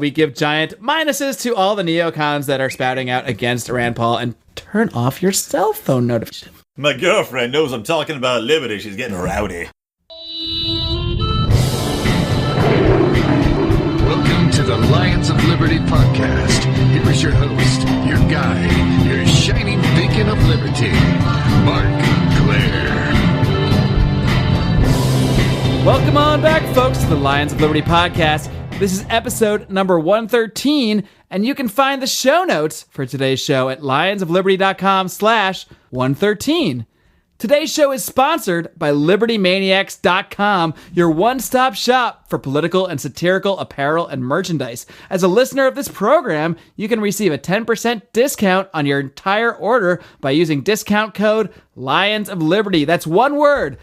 We give giant minuses to all the neocons that are spouting out against Rand Paul, and turn off your cell phone notification. My girlfriend knows I'm talking about liberty. She's getting rowdy. Welcome to the Lions of Liberty podcast. Here is your host, your guide, your shining beacon of liberty, Mark Claire. Welcome on back, folks, to the Lions of Liberty podcast. This is episode number 113, and you can find the show notes for today's show at lionsofliberty.com/113. Today's show is sponsored by LibertyManiacs.com, your one-stop shop for political and satirical apparel and merchandise. As a listener of this program, you can receive a 10% discount on your entire order by using discount code Lions of Liberty. That's one word,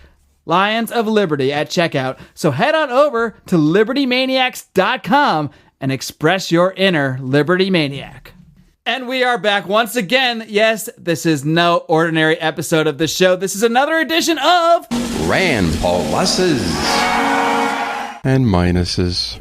Lions of Liberty, at checkout. So head on over to LibertyManiacs.com and express your inner Liberty Maniac. And we are back once again. Yes, this is no ordinary episode of the show. This is another edition of Rand Pauluses and minuses.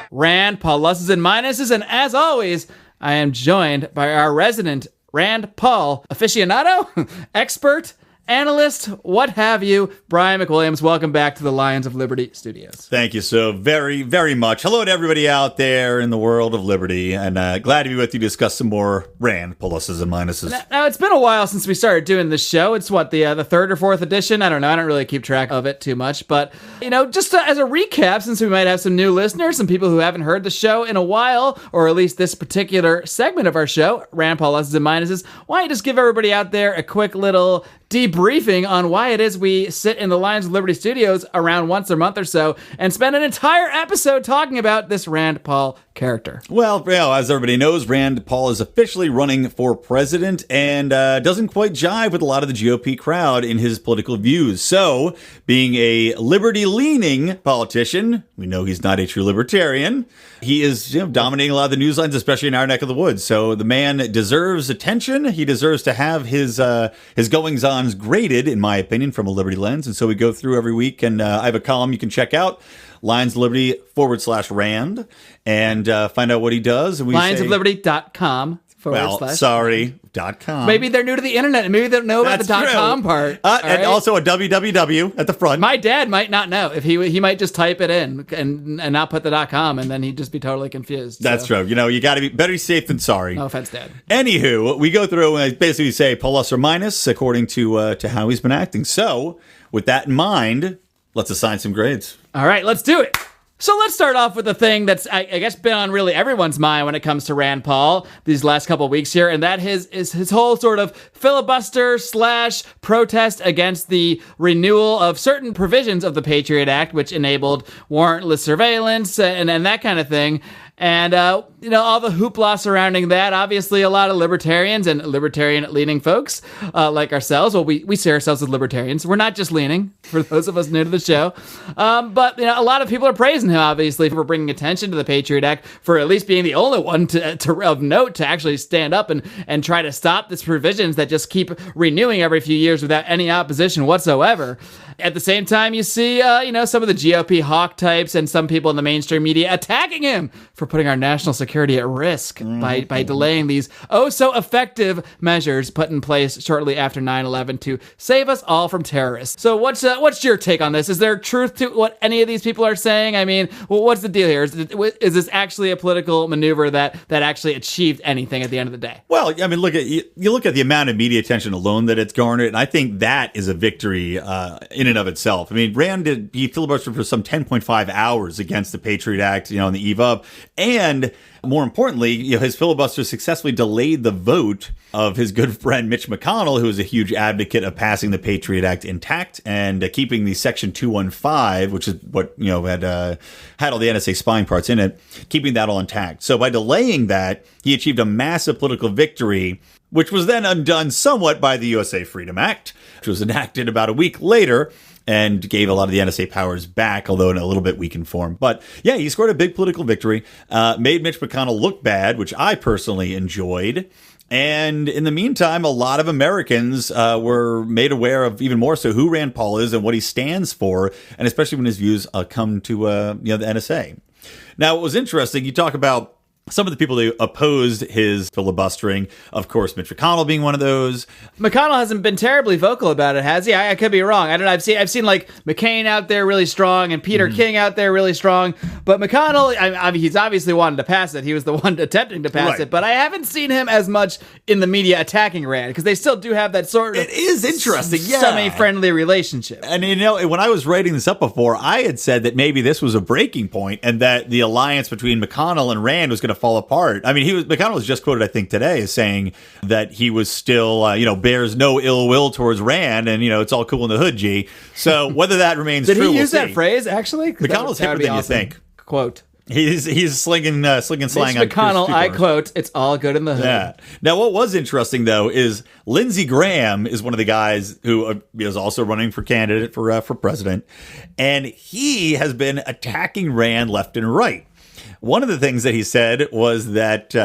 Rand Pauluses and minuses. And as always, I am joined by our resident Rand Paul aficionado, expert, analyst, what have you, Brian McWilliams. Welcome back to the Lions of Liberty studios. Thank you so very, very much. Hello to everybody out there in the world of liberty, and glad to be with you to discuss some more Rand pluses and minuses. Now, it's been a while since we started doing this show. It's the third or fourth edition? I don't know. I don't really keep track of it too much, but, just as a recap, since we might have some new listeners, some people who haven't heard the show in a while, or at least this particular segment of our show, Rand pluses and minuses, why don't you just give everybody out there a quick little debriefing on why it is we sit in the Lions of Liberty studios around once a month or so and spend an entire episode talking about this Rand Paul character. Well, as everybody knows, Rand Paul is officially running for president and doesn't quite jive with a lot of the GOP crowd in his political views. So, being a liberty-leaning politician, we know he's not a true libertarian. He is dominating a lot of the news lines, especially in our neck of the woods. So the man deserves attention. He deserves to have his goings-on graded, in my opinion, from a liberty lens. And so we go through every week, and I have a column you can check out, lionsofliberty.com/Rand, and find out what he does. And lionsofliberty.com/. .com. Maybe they're new to the internet, and maybe they don't know about the .com part. And also a www at the front. My dad might not know. If he might just type it in and not put the .com, and then he'd just be totally confused. That's true. You got to be better safe than sorry. No offense, Dad. Anywho, we go through and basically say plus or minus according to how he's been acting. So, with that in mind, let's assign some grades. All right, let's do it. So let's start off with the thing that's, I guess, been on really everyone's mind when it comes to Rand Paul these last couple of weeks here, and that is his whole sort of filibuster / protest against the renewal of certain provisions of the Patriot Act, which enabled warrantless surveillance and that kind of thing. And, all the hoopla surrounding that. Obviously, a lot of libertarians and libertarian-leaning folks like ourselves. Well, we see ourselves as libertarians. We're not just leaning, for those of us new to the show. But, a lot of people are praising him, obviously, for bringing attention to the Patriot Act, for at least being the only one of note to actually stand up and try to stop these provisions that just keep renewing every few years without any opposition whatsoever. At the same time, you see, some of the GOP hawk types and some people in the mainstream media attacking him for putting our national security at risk by delaying these so effective measures put in place shortly after 9/11 to save us all from terrorists. So what's your take on this? Is there truth to what any of these people are saying? I mean, what's the deal here? Is this actually a political maneuver that actually achieved anything at the end of the day? Well, I mean, look at the amount of media attention alone that it's garnered, and I think that is a victory in and of itself. I mean, Rand he filibustered for some 10.5 hours against the Patriot Act, on the eve of, and more importantly, his filibuster successfully delayed the vote of his good friend Mitch McConnell, who is a huge advocate of passing the Patriot Act intact and keeping the Section 215, which is what had all the NSA spying parts in it, keeping that all intact. So by delaying that, he achieved a massive political victory, which was then undone somewhat by the USA Freedom Act, which was enacted about a week later and gave a lot of the NSA powers back, although in a little bit weakened form. But yeah, he scored a big political victory, made Mitch McConnell look bad, which I personally enjoyed. And in the meantime, a lot of Americans were made aware of even more so who Rand Paul is and what he stands for, and especially when his views come to the NSA. Now, what was interesting, you talk about some of the people who opposed his filibustering, of course, Mitch McConnell being one of those. McConnell hasn't been terribly vocal about it, has he? I could be wrong. I don't know. I've seen like McCain out there really strong and Peter King out there really strong. But McConnell, I mean, he's obviously wanted to pass it. He was the one attempting to pass it. But I haven't seen him as much in the media attacking Rand because they still do have that sort of It is interesting, semi-friendly relationship. And when I was writing this up before, I had said that maybe this was a breaking point and that the alliance between McConnell and Rand was going to fall apart. I mean, McConnell was just quoted, I think, today as saying that he was still, bears no ill will towards Rand, and it's all cool in the hood, G. So whether that remains Did true, he use that phrase actually? McConnell's hipper than you think. Quote. He's slinging slang Mitch on McConnell, I quote, "It's all good in the hood." Yeah. Now, what was interesting though is Lindsey Graham is one of the guys who is also running for candidate for president, and he has been attacking Rand left and right. One of the things that he said was that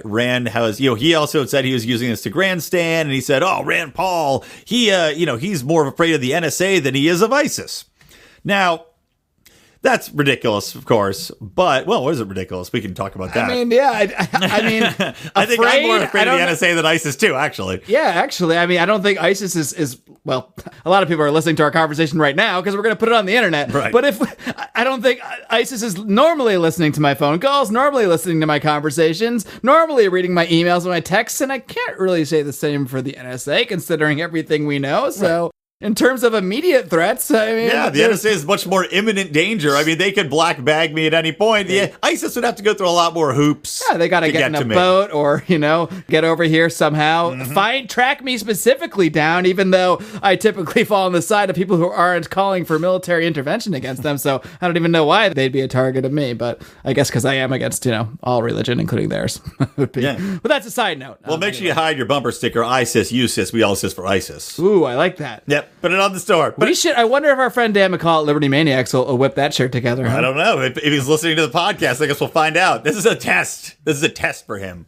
Rand has, he also said he was using this to grandstand, and he said, "Oh, Rand Paul, he's more afraid of the NSA than he is of ISIS." Now, that's ridiculous, of course, but, well, what is it ridiculous? We can talk about that. I mean, yeah, I mean, I think I'm more afraid of the NSA than ISIS, too, actually. Yeah, actually. I mean, I don't think ISIS is well, a lot of people are listening to our conversation right now because we're going to put it on the internet. Right. But I don't think ISIS is normally listening to my phone calls, normally listening to my conversations, normally reading my emails and my texts, and I can't really say the same for the NSA, considering everything we know, so... Right. In terms of immediate threats, I mean... Yeah, the NSA is much more imminent danger. I mean, they could black bag me at any point. The ISIS would have to go through a lot more hoops. Yeah, they got to get in a boat or, get over here somehow. Track me specifically down, even though I typically fall on the side of people who aren't calling for military intervention against them. So I don't even know why they'd be a target of me. But I guess because I am against, all religion, including theirs. But that's a side note. Well, make sure you hide your bumper sticker, ISIS, USIS, we all sis for ISIS. Ooh, I like that. Yep. Put it on the store. I wonder if our friend Dan McCall at Liberty Maniacs will whip that shirt together. Huh? I don't know. If he's listening to the podcast, I guess we'll find out. This is a test. This is a test for him.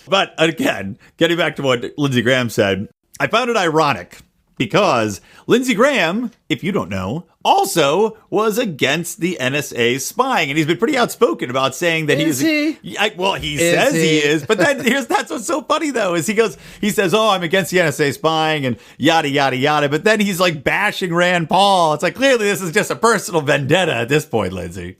But again, getting back to what Lindsey Graham said, I found it ironic because Lindsey Graham, if you don't know, also was against the NSA spying. And he's been pretty outspoken about saying that he says he is. But then that's what's so funny, though, is he says, "Oh, I'm against the NSA spying and yada, yada, yada." But then he's like bashing Rand Paul. It's like, clearly this is just a personal vendetta at this point, Lindsey.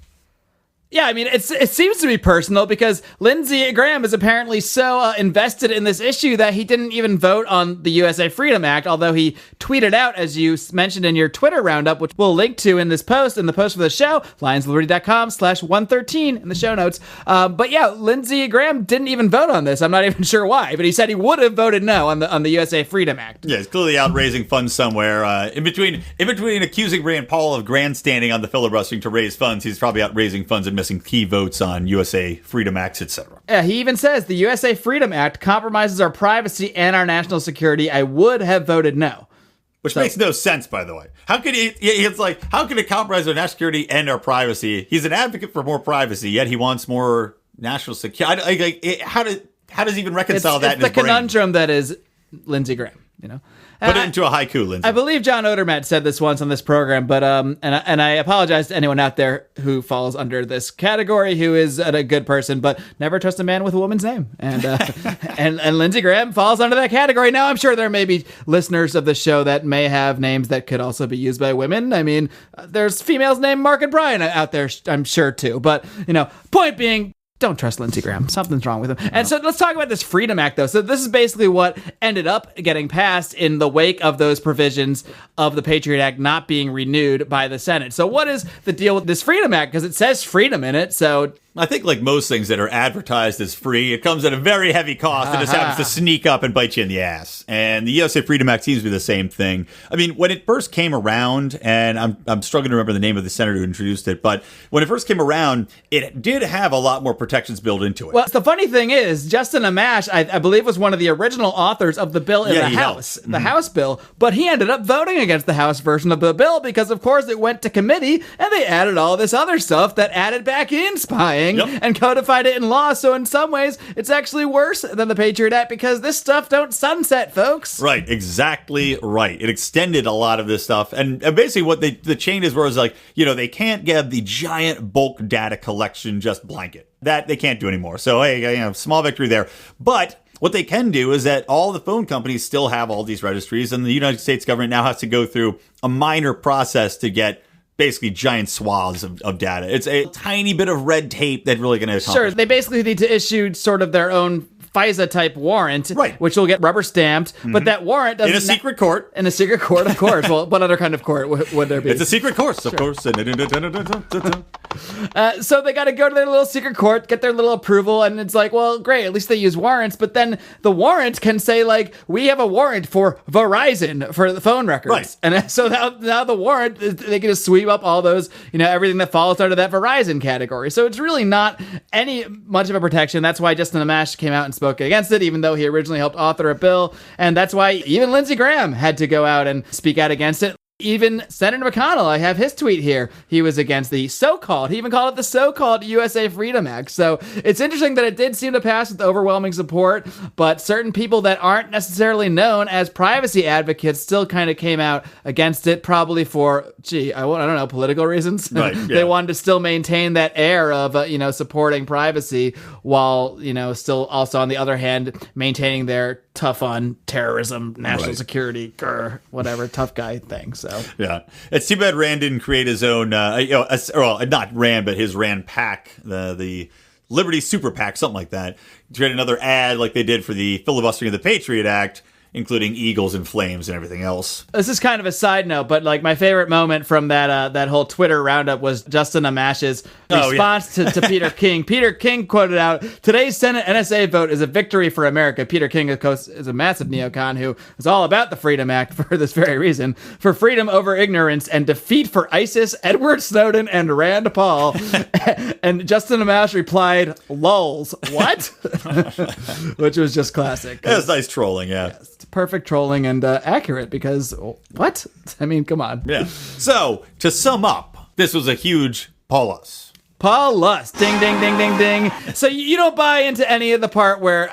Yeah, I mean, it seems to be personal because Lindsey Graham is apparently so invested in this issue that he didn't even vote on the USA Freedom Act, although he tweeted out, as you mentioned in your Twitter roundup, which we'll link to in the post for the show, lionsliberty.com/113 in the show notes. But yeah, Lindsey Graham didn't even vote on this. I'm not even sure why, but he said he would have voted no on the USA Freedom Act. Yeah, he's clearly out raising funds somewhere. In between accusing Rand Paul of grandstanding on the filibustering to raise funds, he's probably out raising funds and missing key votes on USA Freedom Acts, etc. Yeah, he even says the USA Freedom Act compromises our privacy and our national security. I would have voted no. Which makes no sense, by the way. How could how could it compromise our national security and our privacy? He's an advocate for more privacy, yet he wants more national security. How does he even reconcile that in his brain? It's the conundrum that is Lindsey Graham, Put it into a haiku, Lindsey. I believe John Odermatt said this once on this program, but and I apologize to anyone out there who falls under this category, who is a good person, but never trust a man with a woman's name. And and Lindsey Graham falls under that category. Now, I'm sure there may be listeners of the show that may have names that could also be used by women. I mean, there's females named Mark and Brian out there, I'm sure too. But point being, don't trust Lindsey Graham. Something's wrong with him. No. And so let's talk about this Freedom Act, though. So this is basically what ended up getting passed in the wake of those provisions of the Patriot Act not being renewed by the Senate. So what is the deal with this Freedom Act? Because it says freedom in it, so... I think like most things that are advertised as free, it comes at a very heavy cost. It just happens to sneak up and bite you in the ass. And the USA Freedom Act seems to be the same thing. I mean, when it first came around, and I'm struggling to remember the name of the senator who introduced it, but when it first came around, it did have a lot more protections built into it. Well, the funny thing is, Justin Amash, I believe, was one of the original authors of the bill in the House, the House bill, but he ended up voting against the House version of the bill because, of course, it went to committee, and they added all this other stuff that added back in spying. King and codified it in law. So in some ways, it's actually worse than the Patriot Act because this stuff don't sunset, folks. Right, exactly right. It extended a lot of this stuff. And basically what the changes were is like, they can't get the giant bulk data collection just blanket. That they can't do anymore. So, hey, small victory there. But what they can do is that all the phone companies still have all these registries, and the United States government now has to go through a minor process to get basically giant swaths of data. It's a tiny bit of red tape that really going to accomplish. Sure, they basically need to issue sort of their own FISA-type warrant, which will get rubber stamped, but that warrant doesn't... In a secret court. In a secret court, of course. Well, what other kind of court would there be? It's a secret court, of course. So they got to go to their little secret court, get their little approval, and it's like, well, great, at least they use warrants, but then the warrant can say, like, we have a warrant for Verizon for the phone records. Right. And so now the warrant, they can just sweep up all those, everything that falls under that Verizon category. So it's really not any much of a protection. That's why Justin Amash came out and spoke against it, even though he originally helped author a bill. And that's why even Lindsey Graham had to go out and speak out against it. Even Senator McConnell, I have his tweet here. He was against the so-called, he even called it the so-called USA Freedom Act. So it's interesting that it did seem to pass with overwhelming support, but certain people that aren't necessarily known as privacy advocates still kind of came out against it, probably for, I don't know, political reasons. Right, yeah. They wanted to still maintain that air of, supporting privacy while, still also on the other hand, maintaining their tough on terrorism, national security, whatever, tough guy thing. So yeah, it's too bad Rand didn't create his own, not Rand, but his Rand PAC, the Liberty Super PAC, something like that. Create another ad like they did for the filibustering of the Patriot Act, including eagles and flames and everything else. This is kind of a side note, but like my favorite moment from that whole Twitter roundup was Justin Amash's response to Peter King. Peter King quoted out, "Today's Senate NSA vote is a victory for America." Peter King, of course, is a massive neocon who is all about the Freedom Act for this very reason. For freedom over ignorance and defeat for ISIS, Edward Snowden, and Rand Paul. And Justin Amash replied, "Lols, what?" Which was just classic. That's nice trolling, yeah. It's perfect trolling and accurate because, what? I mean, come on. Yeah. So, to sum up, this was a huge Paulus. Paulus. Ding, ding, ding, ding, ding. So you don't buy into any of the part where,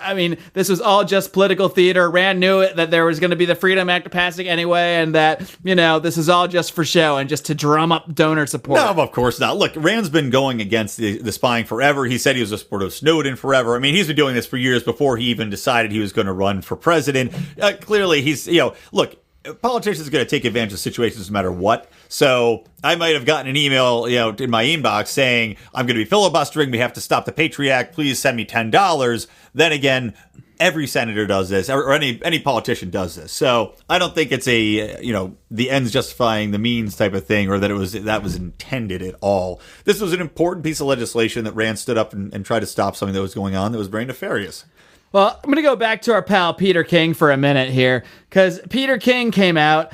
this was all just political theater. Rand knew it, that there was going to be the Freedom Act passing anyway, and that, this is all just for show and just to drum up donor support. No, of course not. Look, Rand's been going against the spying forever. He said he was a supporter of Snowden forever. He's been doing this for years before he even decided he was going to run for president. Clearly, he's, look, politicians are going to take advantage of situations no matter what. So I might have gotten an email, in my inbox saying, I'm going to be filibustering. We have to stop the Patriot Act. Please send me $10. Then again, every senator does this, or any politician does this. So I don't think it's a, the ends justifying the means type of thing, or that that was intended at all. This was an important piece of legislation that Rand stood up and tried to stop something that was going on that was very nefarious. Well, I'm going to go back to our pal Peter King for a minute here, because Peter King came out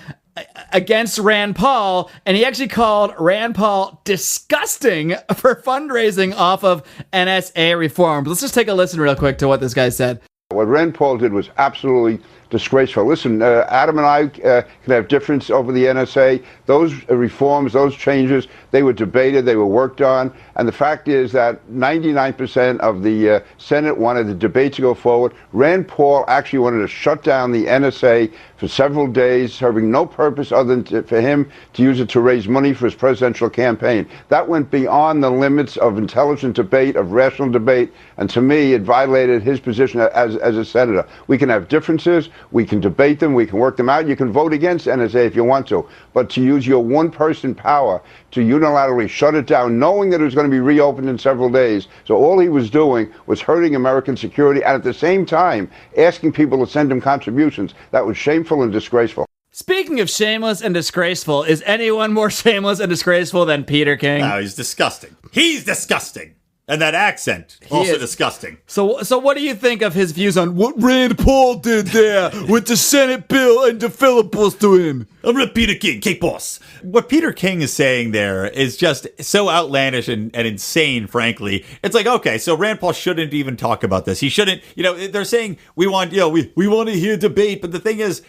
against Rand Paul, and he actually called Rand Paul disgusting for fundraising off of NSA reforms. Let's just take a listen real quick to what this guy said. What Rand Paul did was absolutely disgraceful. Listen, Adam and I can have difference over the NSA. Those reforms, those changes, they were debated, they were worked on, and the fact is that 99% of the Senate wanted the debate to go forward. Rand Paul actually wanted to shut down the NSA for several days, serving no purpose other than for him to use it to raise money for his presidential campaign. That went beyond the limits of intelligent debate, of rational debate, and to me, it violated his position as a senator. We can have differences, we can debate them, we can work them out. You can vote against NSA if you want to, but to use your one-person power to unilaterally shut it down, knowing that it was going to be reopened in several days. So all he was doing was hurting American security, and at the same time, asking people to send him contributions. That was shameful and disgraceful. Speaking of shameless and disgraceful, is anyone more shameless and disgraceful than Peter King? No, he's disgusting. He's disgusting. And that accent, also disgusting. So what do you think of his views on what Rand Paul did there with the Senate bill and the filibustering? I'm Peter King, cake boss. What Peter King is saying there is just so outlandish and insane, frankly. It's like, okay, so Rand Paul shouldn't even talk about this. He shouldn't, they're saying we want to hear debate, but the thing is,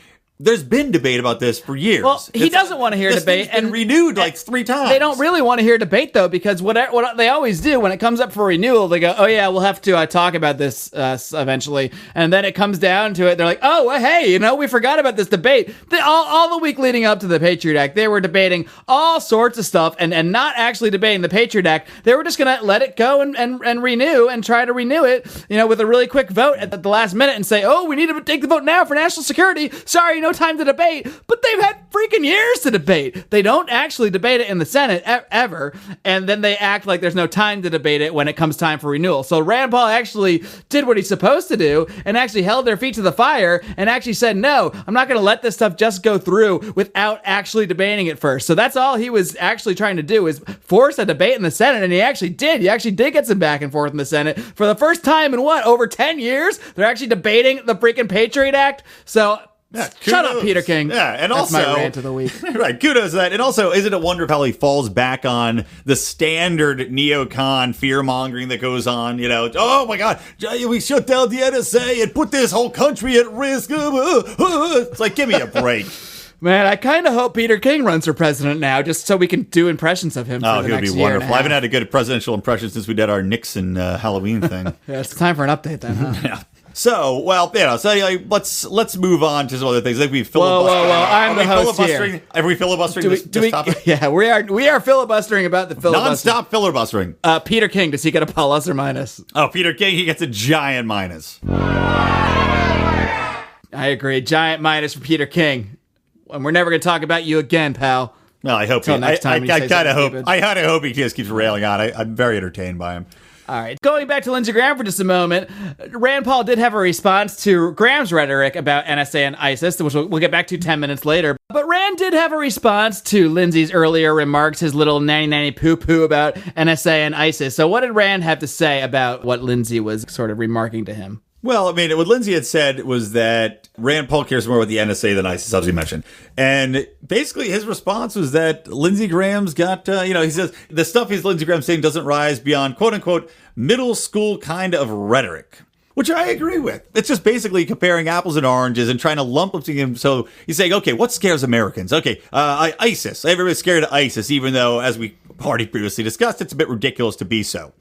There's been debate about this for years. Well, he doesn't want to hear debate, and renewed like 3 times. They don't really want to hear debate though, because what they always do when it comes up for renewal, they go, "Oh yeah, we'll have to talk about this eventually," and then it comes down to it. They're like, "Oh, well, hey, we forgot about this debate." All the week leading up to the Patriot Act, they were debating all sorts of stuff and not actually debating the Patriot Act. They were just gonna let it go and renew and try to renew it, with a really quick vote at the last minute and say, "Oh, we need to take the vote now for national security. Sorry, no time to debate." But they've had freaking years to debate. They don't actually debate it in the Senate ever, and then they act like there's no time to debate it when it comes time for renewal. So Rand Paul actually did what he's supposed to do and actually held their feet to the fire and actually said, "No, I'm not going to let this stuff just go through without actually debating it first." So that's all he was actually trying to do, is force a debate in the Senate, and he actually did. He actually did get some back and forth in the Senate for the first time in over 10 years. They're actually debating the freaking Patriot Act. So shut up, Peter King. Yeah, and that's also my rant of the week. Right, kudos to that. And also, isn't it wonderful how he falls back on the standard neocon fear mongering that goes on? Oh my God, we shut down the NSA and put this whole country at risk. It's like, give me a break. Man, I kind of hope Peter King runs for president now, just so we can do impressions of him. Oh, he would be wonderful. I haven't had a good presidential impression since we did our Nixon Halloween thing. Yeah, it's time for an update then, huh? Yeah. So, let's move on to some other things. Like we Whoa, I'm the host here. Are we filibustering this topic? Yeah, we are filibustering about the filibuster. Non-stop filibustering. Peter King, does he get a plus or minus? Oh, Peter King, he gets a giant minus. I agree. Giant minus for Peter King. And we're never going to talk about you again, pal. Well, I hope. I kind of hope he just keeps railing on. I'm very entertained by him. All right. Going back to Lindsey Graham for just a moment, Rand Paul did have a response to Graham's rhetoric about NSA and ISIS, which we'll get back to 10 minutes later. But Rand did have a response to Lindsey's earlier remarks, his little nanny poo-poo about NSA and ISIS. So what did Rand have to say about what Lindsey was sort of remarking to him? Well, I mean, what Lindsey had said was that Rand Paul cares more about the NSA than ISIS, as you mentioned. And basically his response was that Lindsey Graham's got, he says the stuff Lindsey Graham's saying doesn't rise beyond, quote unquote, middle school kind of rhetoric, which I agree with. It's just basically comparing apples and oranges and trying to lump them together. So he's saying, okay, what scares Americans? Okay, ISIS. Everybody's scared of ISIS, even though, as we already previously discussed, it's a bit ridiculous to be so.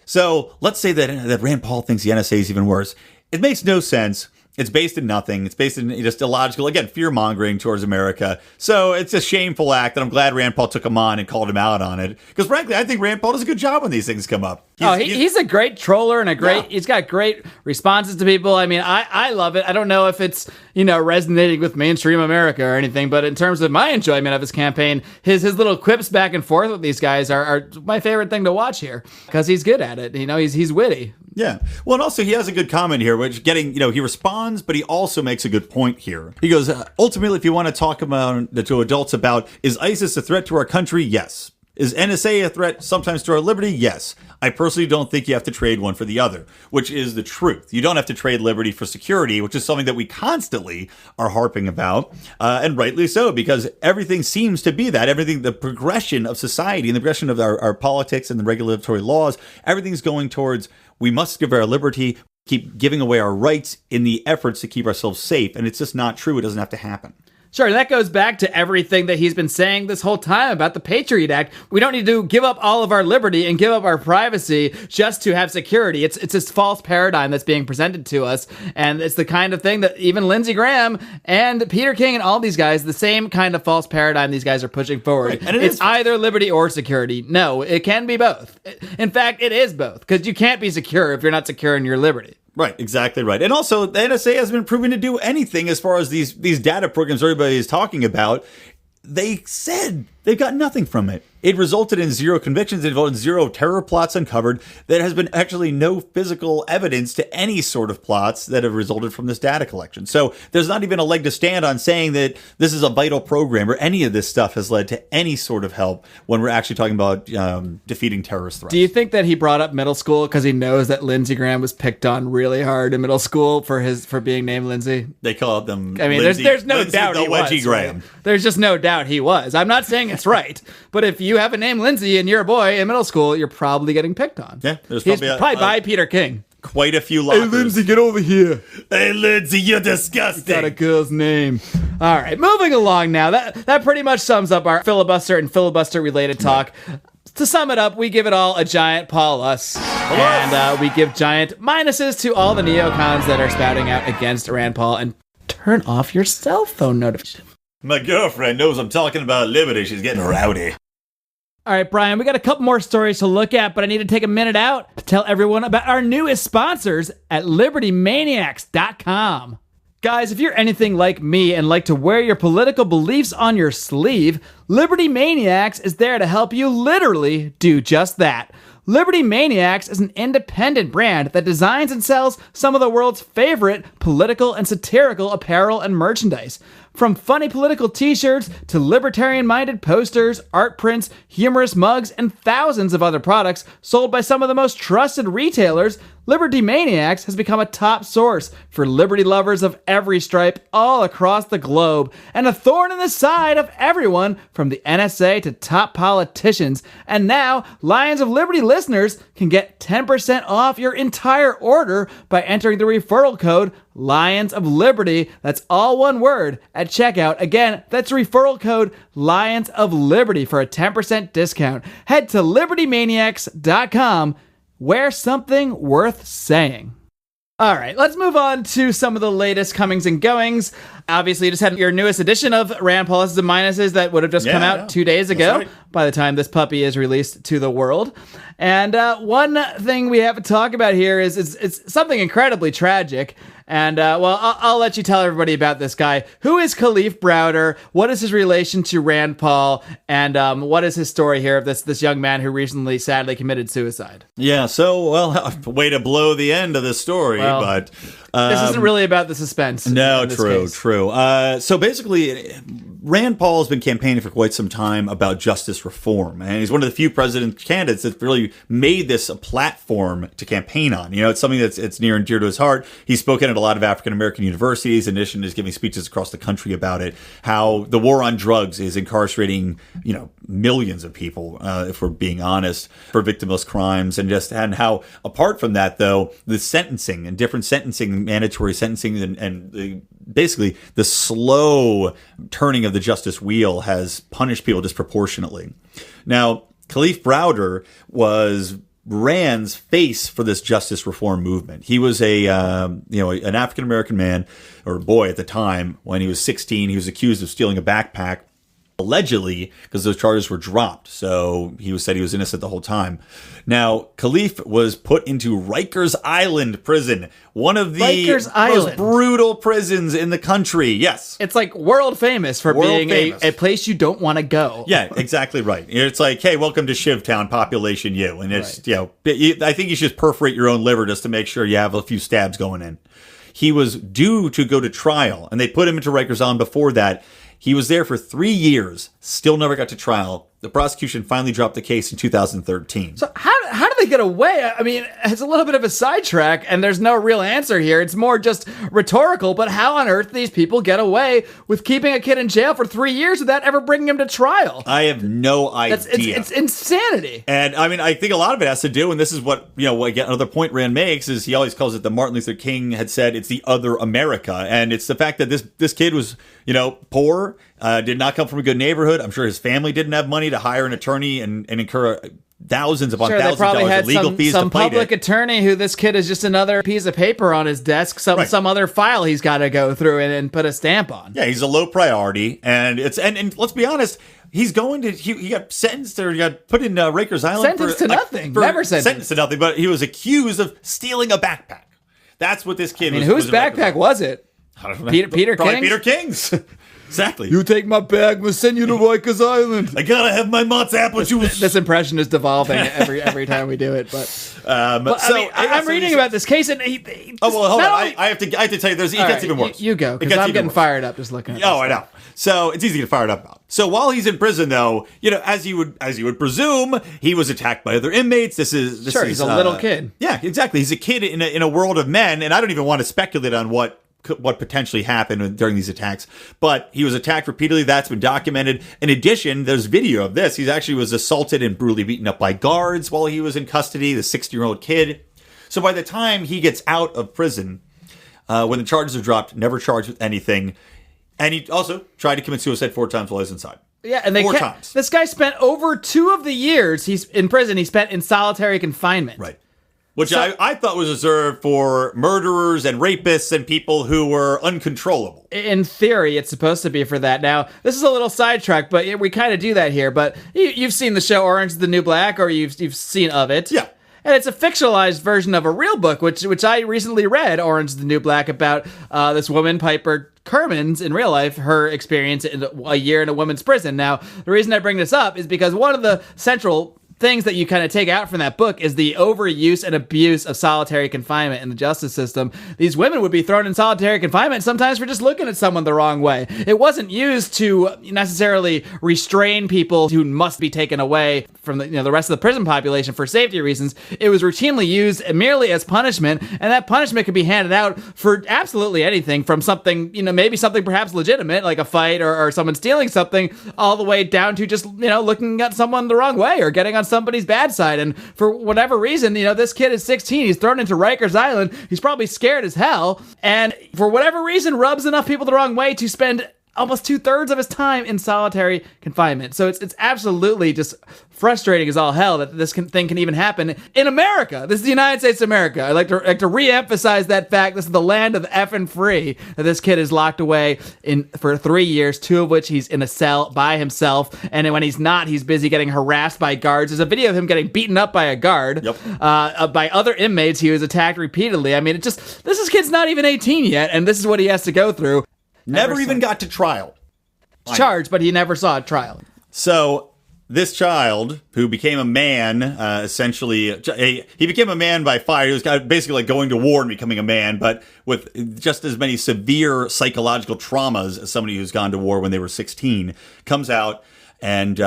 So let's say that Rand Paul thinks the NSA is even worse. It makes no sense. It's based in nothing. It's based in just illogical, again, fear-mongering towards America. So it's a shameful act, and I'm glad Rand Paul took him on and called him out on it. Because frankly, I think Rand Paul does a good job when these things come up. He's a great troller and he's got great responses to people. I mean, I love it. I don't know if it's, resonating with mainstream America or anything, but in terms of my enjoyment of his campaign, his little quips back and forth with these guys are my favorite thing to watch here, because he's good at it. He's witty. Yeah. Well, and also he has a good comment here, which he responds, but he also makes a good point here. He goes, ultimately, if you want to talk to adults about, is ISIS a threat to our country? Yes. Is NSA a threat sometimes to our liberty? Yes. I personally don't think you have to trade one for the other, which is the truth. You don't have to trade liberty for security, which is something that we constantly are harping about, and rightly so, because everything seems to be that. Everything, the progression of society and the progression of our politics and the regulatory laws, everything's going towards, we must give our liberty, keep giving away our rights in the efforts to keep ourselves safe. And it's just not true. It doesn't have to happen. Sure, that goes back to everything that he's been saying this whole time about the Patriot Act. We don't need to give up all of our liberty and give up our privacy just to have security. It's this false paradigm that's being presented to us, and it's the kind of thing that even Lindsey Graham and Peter King and all these guys, the same kind of false paradigm these guys are pushing forward. Right. And it's either liberty or security. No, it can be both. In fact, it is both, because you can't be secure if you're not secure in your liberty. Right, exactly right. And also, the NSA hasn't been proven to do anything as far as these data programs everybody is talking about. They said they've got nothing from it. It resulted in 0 convictions. It resulted in 0 terror plots uncovered. There has been actually no physical evidence to any sort of plots that have resulted from this data collection. So there's not even a leg to stand on saying that this is a vital program or any of this stuff has led to any sort of help when we're actually talking about defeating terrorist threats. Do you think that he brought up middle school because he knows that Lindsey Graham was picked on really hard in middle school for being named Lindsey? They call them. I mean, Lindsey, there's no Lindsey doubt he was. Graham. Right? There's just no doubt he was. I'm not saying it's right, but if you have a name Lindsey and you're a boy in middle school, you're probably getting picked on. Yeah, he's probably by Peter King. Quite a few lockers. Hey, Lindsey, get over here. Hey, Lindsey, you're disgusting. You got a girl's name. All right, moving along now. That pretty much sums up our filibuster and filibuster-related talk. To sum it up, we give it all a giant Paulus. And we give giant minuses to all the neocons that are spouting out against Rand Paul. And turn off your cell phone notification. My girlfriend knows I'm talking about liberty. She's getting rowdy. All right, Brian, we got a couple more stories to look at, but I need to take a minute out to tell everyone about our newest sponsors at LibertyManiacs.com. Guys, if you're anything like me and like to wear your political beliefs on your sleeve, Liberty Maniacs is there to help you literally do just that. Liberty Maniacs is an independent brand that designs and sells some of the world's favorite political and satirical apparel and merchandise. From funny political t-shirts to libertarian-minded posters, art prints, humorous mugs, and thousands of other products sold by some of the most trusted retailers, Liberty Maniacs has become a top source for liberty lovers of every stripe all across the globe, and a thorn in the side of everyone from the NSA to top politicians. And now, Lions of Liberty listeners can get 10% off your entire order by entering the referral code Lions of Liberty. That's all one word at checkout. Again, that's referral code Lions of Liberty for a 10% discount. Head to libertymaniacs.com. Wear something worth saying. All right, let's move on to some of the latest comings and goings. Obviously, you just had your newest edition of Rand Paul's and Minuses that would have just come out 2 days ago by the time this puppy is released to the world. And one thing we have to talk about here is it's something incredibly tragic. And, I'll let you tell everybody about this guy. Who is Kalief Browder? What is his relation to Rand Paul? And what is his story here of this young man who recently sadly committed suicide? Yeah, so, way to blow the end of the story, but... this isn't really about the suspense. No, true. So basically, Rand Paul has been campaigning for quite some time about justice reform, and he's one of the few president candidates that really made this a platform to campaign on. You know, it's something it's near and dear to his heart. He's spoken at a lot of African-American universities, in addition to giving speeches across the country about it, how the war on drugs is incarcerating, millions of people, if we're being honest, for victimless crimes, and how, apart from that, though, the sentencing and different sentencing, mandatory sentencing, and basically the slow turning of the justice wheel has punished people disproportionately. Now, Kalief Browder was Rand's face for this justice reform movement. He was an African-American man, or boy at the time. When he was 16, he was accused of stealing a backpack, allegedly, because those charges were dropped. So he said he was innocent the whole time. Now, Kalief was put into Rikers Island prison, one of the most brutal prisons in the country. Yes. It's like world famous for being a place you don't want to go. Yeah, exactly right. It's like, hey, welcome to Shivtown, population you. And it's, I think you should perforate your own liver just to make sure you have a few stabs going in. He was due to go to trial, and they put him into Rikers Island before that. He was there for 3 years, still never got to trial. The prosecution finally dropped the case in 2013. So how did they get away? I mean, it's a little bit of a sidetrack, and there's no real answer here. It's more just rhetorical, but how on earth these people get away with keeping a kid in jail for 3 years without ever bringing him to trial? I have no idea. It's insanity. And I mean, I think a lot of it has to do, and this is what, again, another point Rand makes, is he always calls it the Martin Luther King had said, it's the other America. And it's the fact that this kid was, poor, did not come from a good neighborhood. I'm sure his family didn't have money to hire an attorney and incur thousands upon thousands of dollars of legal fees to fight it. Some public attorney who this kid is just another piece of paper on his desk, some other file he's got to go through and put a stamp on. Yeah, he's a low priority, and let's be honest, he got sentenced, or he got put in Rikers Island sentenced to nothing. Never sentenced to nothing, but he was accused of stealing a backpack. That's what this kid was. Whose backpack was it? I don't know. Peter Probably King's? Peter King's. Exactly. You take my bag, we'll send you to Rikers Island. I gotta have my Mott's apple juice. This impression is devolving every time we do it. I'm reading about this case, and hold on. I have to tell you, it gets even worse. You go, because I'm getting fired up just looking at this. Oh, I know. So it's easy to get fired up about. So while he's in prison, though, as you would presume, he was attacked by other inmates. He's a little kid. Yeah, exactly. He's a kid in a world of men, and I don't even want to speculate on what potentially happened during these attacks, but he was attacked repeatedly. That's been documented. In addition, there's video of this. He actually was assaulted and brutally beaten up by guards while he was in custody, the 16-year-old kid. So by the time he gets out of prison, when the charges are dropped, never charged with anything, And he also tried to commit suicide 4 times while he was inside. Yeah, and 4 times. This guy spent over 2 of the years he's in prison. He spent in solitary confinement. Right. Which I thought was reserved for murderers and rapists and people who were uncontrollable. In theory, it's supposed to be for that. Now, this is a little sidetrack, but we kind of do that here. But you've seen the show Orange is the New Black, or you've seen of it. Yeah. And it's a fictionalized version of a real book, which I recently read, Orange is the New Black, about this woman, Piper Kermans, in real life, her experience in a year in a women's prison. Now, the reason I bring this up is because one of the central things that you kind of take out from that book is the overuse and abuse of solitary confinement in the justice system. These women would be thrown in solitary confinement sometimes for just looking at someone the wrong way. It wasn't used to necessarily restrain people who must be taken away from the rest of the prison population for safety reasons. It was routinely used merely as punishment, and that punishment could be handed out for absolutely anything, from something, maybe something perhaps legitimate, like a fight or someone stealing something, all the way down to just, looking at someone the wrong way or getting on somebody's bad side. And for whatever reason, this kid is 16. He's thrown into Rikers Island. He's probably scared as hell. And for whatever reason, rubs enough people the wrong way to spend almost 2/3 of his time in solitary confinement. So it's absolutely just frustrating as all hell that this thing can even happen in America. This is the United States of America. I like to re-emphasize that fact. This is the land of effing free, that this kid is locked away for 3 years, 2 of which he's in a cell by himself. And when he's not, he's busy getting harassed by guards. There's a video of him getting beaten up by a guard. Yep. By other inmates. He was attacked repeatedly. I mean, this kid's not even 18 yet, and this is what he has to go through. Never even got to trial. Charged, but he never saw a trial. So this child, who became a man, essentially, he became a man by fire. He was basically like going to war and becoming a man, but with just as many severe psychological traumas as somebody who's gone to war when they were 16, comes out and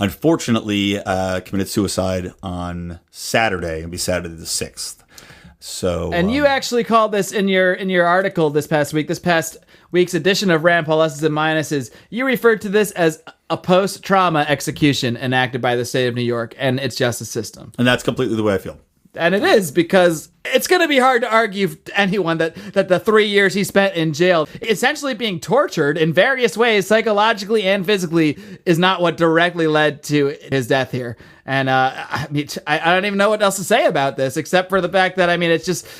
unfortunately committed suicide on Saturday. It'll be Saturday the 6th. So, and you actually called this in your article this past week's edition of Rand Pluses and Minuses. You referred to this as a post-trauma execution enacted by the state of New York and its justice system. And that's completely the way I feel. And it is, because it's going to be hard to argue to anyone that the 3 years he spent in jail, essentially being tortured in various ways, psychologically and physically, is not what directly led to his death here. And I don't even know what else to say about this, except for the fact that,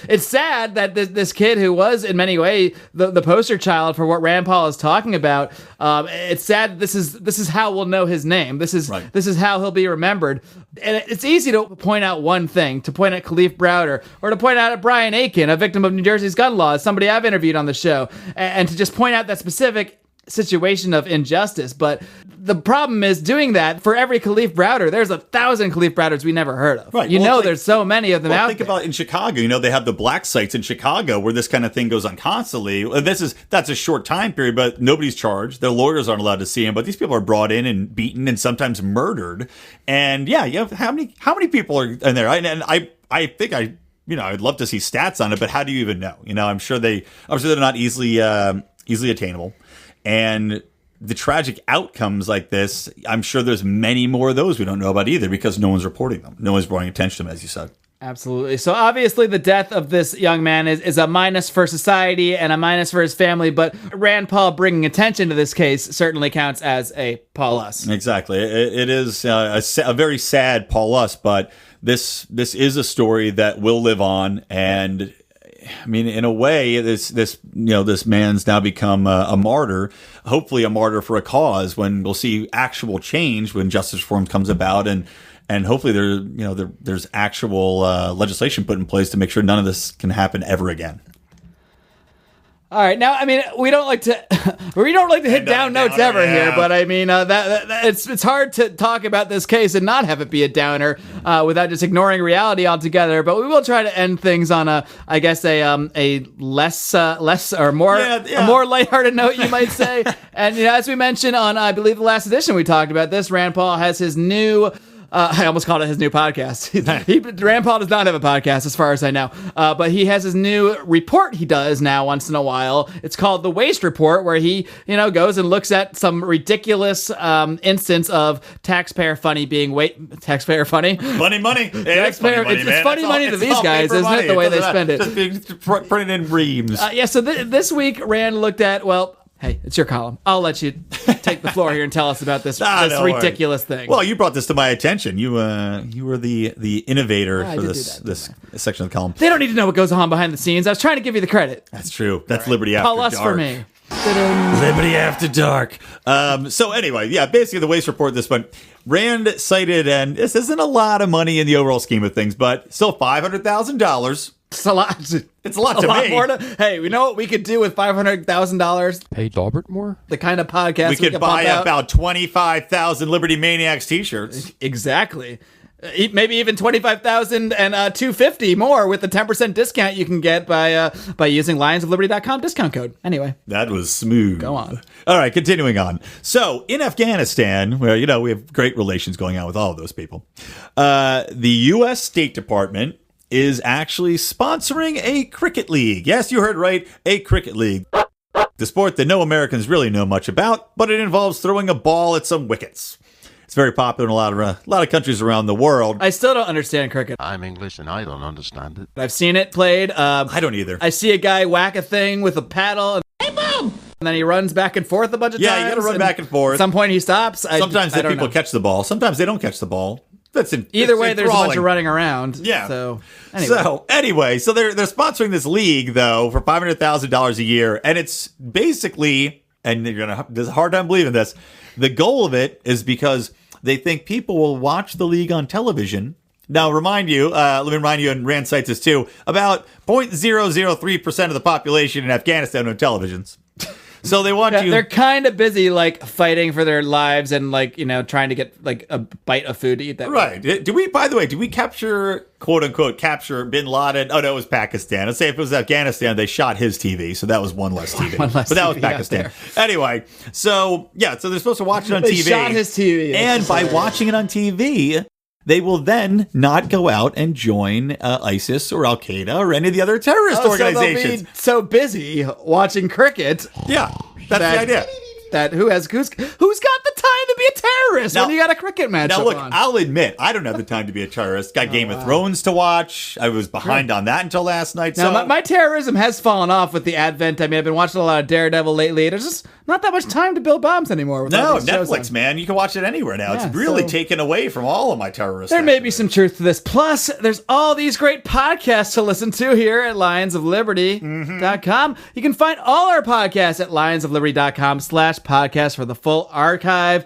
it's sad that this kid, who was in many ways the poster child for what Rand Paul is talking about, it's sad that this is how we'll know his name. This is how he'll be remembered. And it's easy to point out one thing, to point at Kalief Browder, or to point out at Brian Aiken, a victim of New Jersey's gun laws, somebody I've interviewed on the show, and to just point out that specific situation of injustice. But the problem is, doing that for every Kalief Browder, there's 1,000 Kalief Browders we never heard of. Right. There's so many of them out think there. about in Chicago. They have the black sites in Chicago where this kind of thing goes on constantly. That's a short time period, but nobody's charged. Their lawyers aren't allowed to see them, but these people are brought in and beaten and sometimes murdered. And how many people are in there? And I think I'd love to see stats on it, but how do you even know? I'm sure they're not easily attainable. And the tragic outcomes like this, I'm sure there's many more of those we don't know about either, because no one's reporting them. No one's drawing attention to them, as you said. Absolutely. So obviously the death of this young man is a minus for society and a minus for his family, but Rand Paul bringing attention to this case certainly counts as a Paulus. Exactly. It is a very sad Paulus, but this is a story that will live on. And in a way, this man's now become a martyr, hopefully a martyr for a cause, when we'll see actual change when justice reform comes about, and hopefully there's actual legislation put in place to make sure none of this can happen ever again. All right, now we don't like to hit down notes ever here, but it's hard to talk about this case and not have it be a downer without just ignoring reality altogether. But we will try to end things on a less or more a more lighthearted note, you might say. And as we mentioned on, I believe, the last edition, we talked about this. Rand Paul has his new. I almost called it his new podcast. Rand Paul does not have a podcast, as far as I know. But he has his new report he does now once in a while. It's called The Waste Report, where he, goes and looks at some ridiculous instance of taxpayer funny being taxpayer funny? Funny money. It's funny money to these guys, isn't it? The way they spend it. Just printed in reams. So this week, Rand looked at, Hey, it's your column. I'll let you take the floor here and tell us about this ridiculous thing. Well, you brought this to my attention. You were the innovator for this section of the column. They don't need to know what goes on behind the scenes. I was trying to give you the credit. That's true. That's Liberty After Call Dark. us for me. Liberty After Dark. So anyway, yeah, basically the Waste Report this one. Rand cited, and this isn't a lot of money in the overall scheme of things, but still $500,000. It's a lot. It's a lot to me. More hey, we know what we could do with $500,000? Pay Dalbert more? The kind of podcast We could buy pump out. about 25,000 Liberty Maniacs t-shirts. Exactly. Maybe even 25,000 and 250 more with the 10% discount you can get by using lionsofliberty.com discount code. Anyway, that was smooth. Go on. All right, continuing on. So in Afghanistan, where we have great relations going on with all of those people, the U.S. State Department is actually sponsoring a cricket league. Yes, you heard right, a cricket league. The sport that no Americans really know much about, but it involves throwing a ball at some wickets. It's very popular in a lot of countries around the world. I still don't understand cricket. I'm English and I don't understand it. I've seen it played. I don't either. I see a guy whack a thing with a paddle. And then he runs back and forth a bunch of times. Yeah, you got to run back and forth. At some point he stops. Sometimes the people catch the ball. Sometimes they don't catch the ball. Either way, there's a bunch of running around. Yeah. So anyway, so they're sponsoring this league though for $500,000 a year, and it's basically, and there's a hard time believing this. The goal of it is because they think people will watch the league on television. Now, let me remind you, and Rand cites this too, about 0.003% of the population in Afghanistan own televisions. So they want you. They're kind of busy, fighting for their lives and, trying to get, a bite of food to eat that Right. By the way, did we quote unquote, capture bin Laden? Oh, no, it was Pakistan. Let's say if it was Afghanistan, they shot his TV. So that was one less TV. But that was Pakistan. Anyway, so they're supposed to watch it on TV. They shot his TV. And by watching it on TV, they will then not go out and join ISIS or Al Qaeda or any of the other terrorist organizations. So they'll be so busy watching cricket. Yeah, that's the idea. Who's got the time to be a terrorist when you got a cricket match? Now look, I'll admit I don't have the time to be a terrorist. Got Game of Thrones to watch. I was behind on that until last night. Now my terrorism has fallen off with the advent. I mean, I've been watching a lot of Daredevil lately. There's just not that much time to build bombs anymore. No, Netflix, man, you can watch it anywhere now. It's really taken away from all of my terrorists. There may be some truth to this. Plus, there's all these great podcasts to listen to here at lionsofliberty.com. You can find all our podcasts at lionsofliberty.com/podcast for the full archive.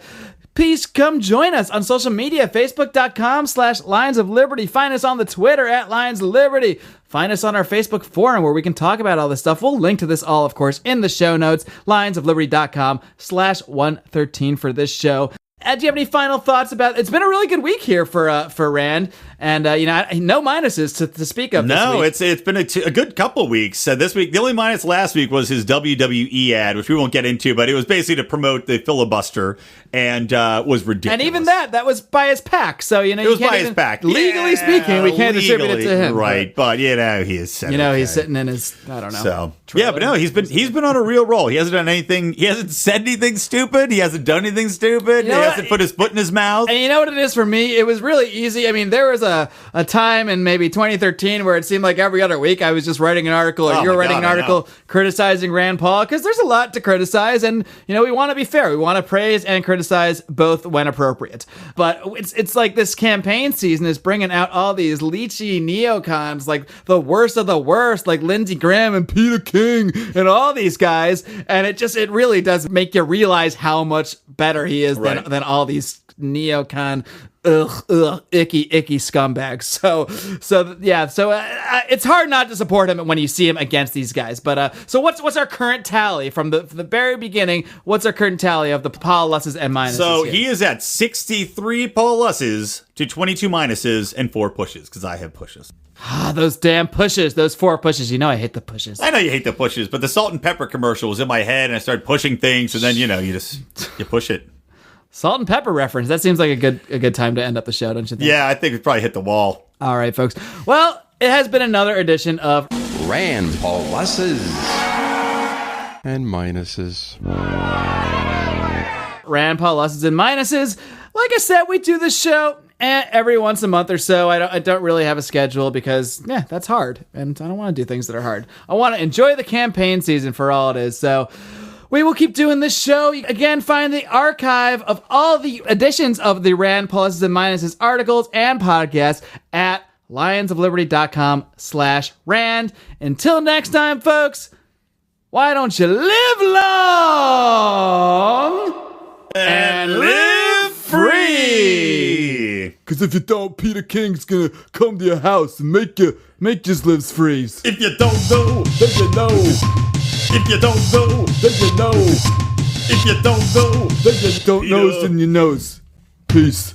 Please come join us on social media, facebook.com/Lions of Liberty. Find us on the Twitter at Lions of Liberty. Find us on our Facebook forum where we can talk about all this stuff. We'll link to this all, of course, in the show notes, lionsofliberty.com/113 for this show. Do you have any final thoughts about? It's been a really good week here for Rand, and no minuses to speak of. No, this week. it's been a good couple weeks. This week, the only minus last week was his WWE ad, which we won't get into, but it was basically to promote the filibuster and was ridiculous. And even that was by his PAC. So it was by his PAC. Legally speaking, we can't distribute it to him, right? But he is. He's sitting in his I don't know. So trailer. Yeah, but no, he's been on a real roll. He hasn't done anything. He hasn't said anything stupid. He hasn't done anything stupid. He hasn't put his foot in his mouth. And you know what it is for me? It was really easy. I mean, there was a time in maybe 2013 where it seemed like every other week I was just writing an article or you were writing an article criticizing Rand Paul, because there's a lot to criticize, and we want to be fair. We want to praise and criticize both when appropriate. But it's like this campaign season is bringing out all these leechy neocons, like the worst of the worst, like Lindsey Graham and Peter King and all these guys, and it really does make you realize how much better he is than all these neocon icky scumbags. So it's hard not to support him when you see him against these guys. But so what's our current tally from the very beginning? What's our current tally of the Pauluses and minuses? So here? he is at 63 Pauluses to 22 minuses and 4 pushes, because I have pushes. Those damn pushes, those 4 pushes. I hate the pushes. I know you hate the pushes, but the salt and pepper commercial was in my head, and I started pushing things, and then you push it. Salt and pepper reference. That seems like a good time to end up the show, don't you think? Yeah, I think we probably hit the wall. All right, folks. Well, it has been another edition of Rand Pauluses and minuses. Rand Pauluses and minuses. Like I said, we do this show every once a month or so. I don't really have a schedule because, that's hard. And I don't want to do things that are hard. I want to enjoy the campaign season for all it is. So we will keep doing this show. Again, find the archive of all the editions of the Rand Pluses and Minuses articles and podcasts at lionsofliberty.com/Rand. Until next time, folks, why don't you live long and live free? Because if you don't, Peter King's gonna come to your house and make your lives freeze. If you don't know, Then you know, if you don't know, then you know, if you don't know, then you don't Peter. nose in your nose. Peace.